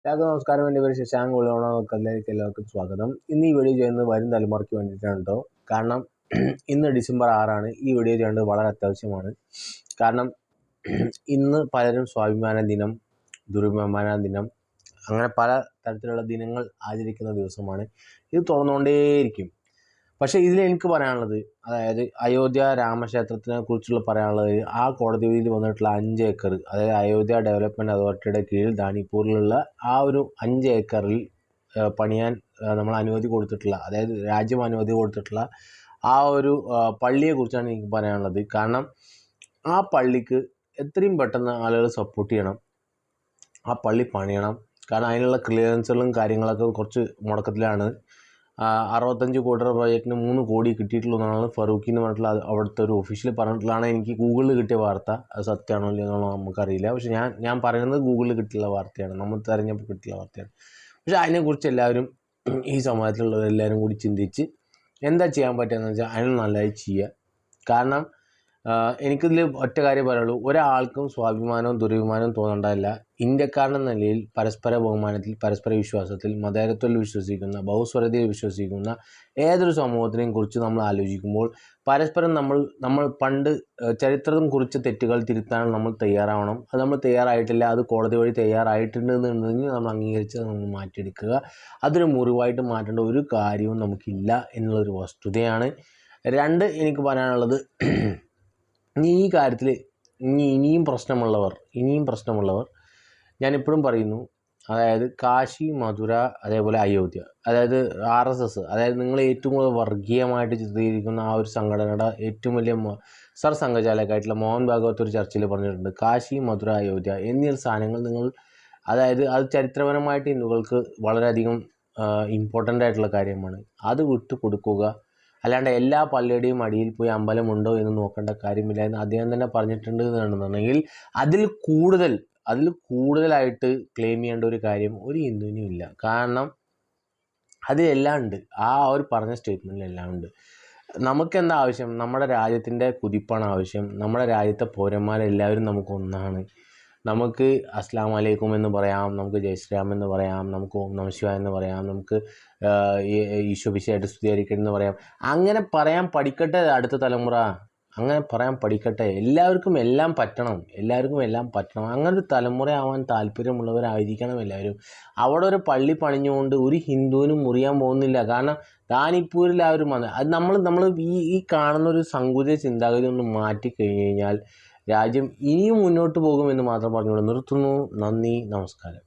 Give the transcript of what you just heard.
എല്ലാവർക്കും നമസ്കാരം. എൻ്റെ പേര് ശശാങ്ക് ഉള്ളവണക്കല്ലേക്ക് എല്ലാവർക്കും സ്വാഗതം. ഇന്ന് ഈ വീഡിയോ ചെയ്യുന്നത് വരും തലമുറയ്ക്ക് വേണ്ടിയിട്ടാണ് കേട്ടോ. കാരണം ഇന്ന് ഡിസംബർ 6 ഈ വീഡിയോ ചെയ്യേണ്ടത് വളരെ അത്യാവശ്യമാണ്. കാരണം ഇന്ന് പലരും സ്വാഭിമാന ദിനം, ദുരഭിമാന ദിനം, അങ്ങനെ പല തരത്തിലുള്ള ദിനങ്ങൾ ആചരിക്കുന്ന ദിവസമാണ്. ഇത് തുറന്നുകൊണ്ടേയിരിക്കും. പക്ഷേ ഇതിൽ എനിക്ക് പറയാനുള്ളത്, അതായത് അയോധ്യ രാമക്ഷേത്രത്തിനെ കുറിച്ചുള്ള പറയാനുള്ളത്, ആ കോടതി വിധിയിൽ വന്നിട്ടുള്ള 5 ഏക്കർ, അതായത് അയോധ്യ ഡെവലപ്മെൻറ്റ് അതോറിറ്റിയുടെ കീഴിൽ ദാനിപ്പൂരിലുള്ള ആ ഒരു 5 ഏക്കറിൽ പണിയാൻ നമ്മൾ അനുമതി കൊടുത്തിട്ടുള്ള, അതായത് രാജ്യം അനുമതി കൊടുത്തിട്ടുള്ള ആ ഒരു പള്ളിയെ കുറിച്ചാണ് എനിക്ക് പറയാനുള്ളത്. കാരണം ആ പള്ളിക്ക് എത്രയും പെട്ടെന്ന് ആളുകൾ സപ്പോർട്ട് ചെയ്യണം, ആ പള്ളി പണിയണം. കാരണം അതിനുള്ള ക്ലിയറൻസുകളും കാര്യങ്ങളൊക്കെ കുറച്ച് മുടക്കത്തിലാണ്. 65 കോടി രൂപ പ്രോജക്റ്റിന് 3 കോടി കിട്ടിയിട്ടുള്ളൂ എന്നാണ് ഫറൂഖി എന്ന് പറഞ്ഞിട്ടുള്ള അവിടുത്തെ ഒരു ഒഫീഷ്യൽ പറഞ്ഞിട്ടുള്ളതാണ്. എനിക്ക് ഗൂഗിളിൽ കിട്ടിയ വാർത്ത, അത് സത്യമാണോ ഇല്ലയോ നമുക്കറിയില്ല. പക്ഷെ ഞാൻ പറയുന്നത് ഗൂഗിളിൽ കിട്ടിയുള്ള വാർത്തയാണ്, നമ്മൾ തിരഞ്ഞപ്പോൾ കിട്ടിയുള്ള വാർത്തയാണ്. പക്ഷെ അതിനെക്കുറിച്ച് എല്ലാവരും, ഈ സമൂഹത്തിലുള്ളവരെല്ലാവരും കൂടി ചിന്തിച്ച് എന്താ ചെയ്യാൻ പറ്റുകയെന്ന് വെച്ചാൽ അതിന് നല്ലതായി ചെയ്യുക. കാരണം എനിക്കിതിൽ ഒറ്റ കാര്യം പറയുള്ളൂ, ഒരാൾക്കും സ്വാഭിമാനവും ദുരഭിമാനവും തോന്നേണ്ടതല്ല. ഇന്ത്യക്കാരനെന്ന നിലയിൽ പരസ്പര ബഹുമാനത്തിൽ, പരസ്പര വിശ്വാസത്തിൽ, മതേതരത്വത്തിൽ വിശ്വസിക്കുന്ന, ബഹുസ്വരതയിൽ വിശ്വസിക്കുന്ന ഏതൊരു സമൂഹത്തിനെയും കുറിച്ച് നമ്മൾ ആലോചിക്കുമ്പോൾ പരസ്പരം നമ്മൾ പണ്ട് ചരിത്രം കുറിച്ച തെറ്റുകൾ തിരുത്താൻ നമ്മൾ തയ്യാറാവണം. അത് നമ്മൾ തയ്യാറായിട്ടില്ല, അത് കോടതി വഴി തയ്യാറായിട്ടുണ്ടെന്നുണ്ടെങ്കിൽ നമ്മൾ അംഗീകരിച്ച് നമ്മൾ മാറ്റിയെടുക്കുക. അതൊരു മുറിവായിട്ട് മാറ്റേണ്ട ഒരു കാര്യവും നമുക്കില്ല എന്നുള്ളൊരു വസ്തുതയാണ്. 2, എനിക്ക് പറയാനുള്ളത്, ഈ കാര്യത്തിൽ ഇനിയും പ്രശ്നമുള്ളവർ ഞാനിപ്പോഴും പറയുന്നു, അതായത് കാശി, മധുര, അതേപോലെ അയോധ്യ, അതായത് RSS, അതായത് നിങ്ങൾ ഏറ്റവും കൂടുതൽ വർഗീയമായിട്ട് ചിത്രീകരിക്കുന്ന ആ ഒരു സംഘടനയുടെ ഏറ്റവും വലിയ സർസംഘചാലകമായിട്ടുള്ള മോഹൻ ഭാഗവത് ഒരു ചർച്ചയിൽ പറഞ്ഞിട്ടുണ്ട്, കാശി, മധുര, അയോധ്യ എന്നീ സ്ഥാനങ്ങൾ നിങ്ങൾ, അതായത് അത് ചരിത്രപരമായിട്ട് ഹിന്ദുക്കൾക്ക് വളരെയധികം ഇമ്പോർട്ടൻ്റ് ആയിട്ടുള്ള കാര്യമാണ്, അത് വിട്ടു കൊടുക്കുക. അല്ലാണ്ട് എല്ലാ പള്ളിയുടെയും അടിയിൽ പോയി അമ്പലമുണ്ടോ എന്ന് നോക്കേണ്ട കാര്യമില്ല എന്ന് അദ്ദേഹം തന്നെ പറഞ്ഞിട്ടുണ്ട് എന്നുണ്ടെന്നുണ്ടെങ്കിൽ അതിൽ കൂടുതലായിട്ട് ക്ലെയിം ചെയ്യേണ്ട ഒരു കാര്യം ഒരു ഹിന്ദുവിനും ഇല്ല. കാരണം അതിലെല്ലാം ഉണ്ട്, ആ ഒരു പറഞ്ഞ സ്റ്റേറ്റ്മെൻറ്റിലെല്ലാം ഉണ്ട്. നമുക്കെന്താ ആവശ്യം? നമ്മുടെ രാജ്യത്തിൻ്റെ കുതിപ്പാണ് ആവശ്യം. നമ്മുടെ രാജ്യത്തെ പൗരന്മാരെല്ലാവരും നമുക്കൊന്നാണ്. നമുക്ക് അസ്സലാമു അലൈക്കും എന്ന് പറയാം, നമുക്ക് ജയ് ശ്രീറാം എന്ന് പറയാം, നമുക്ക് ഓം നമഃ ശിവായ എന്ന് പറയാം, നമുക്ക് ഈശോപിശയായിട്ട് സ്തുതിയായിരിക്കണം എന്ന് പറയാം. അങ്ങനെ പറയാൻ പഠിക്കട്ടെ അടുത്ത തലമുറ, അങ്ങനെ പറയാൻ പഠിക്കട്ടെ. എല്ലാവർക്കും എല്ലാം പറ്റണം. അങ്ങനെ ഒരു തലമുറയാവാൻ താല്പര്യമുള്ളവരായിരിക്കണം എല്ലാവരും. അവിടെ ഒരു പള്ളി പണിഞ്ഞുകൊണ്ട് ഒരു ഹിന്ദുവിനും മുറിയാൻ പോകുന്നില്ല. കാരണം ദാനിപ്പൂരിൽ ആ ഒരു അത് നമ്മൾ ഈ കാണുന്നൊരു സങ്കുചിത ചിന്താഗതി ഒന്ന് മാറ്റിക്കഴിഞ്ഞ് കഴിഞ്ഞാൽ രാജ്യം ഇനിയും മുന്നോട്ട് പോകുമെന്ന് മാത്രം പറഞ്ഞുകൊണ്ട് നിർത്തുന്നു. നന്ദി, നമസ്കാരം.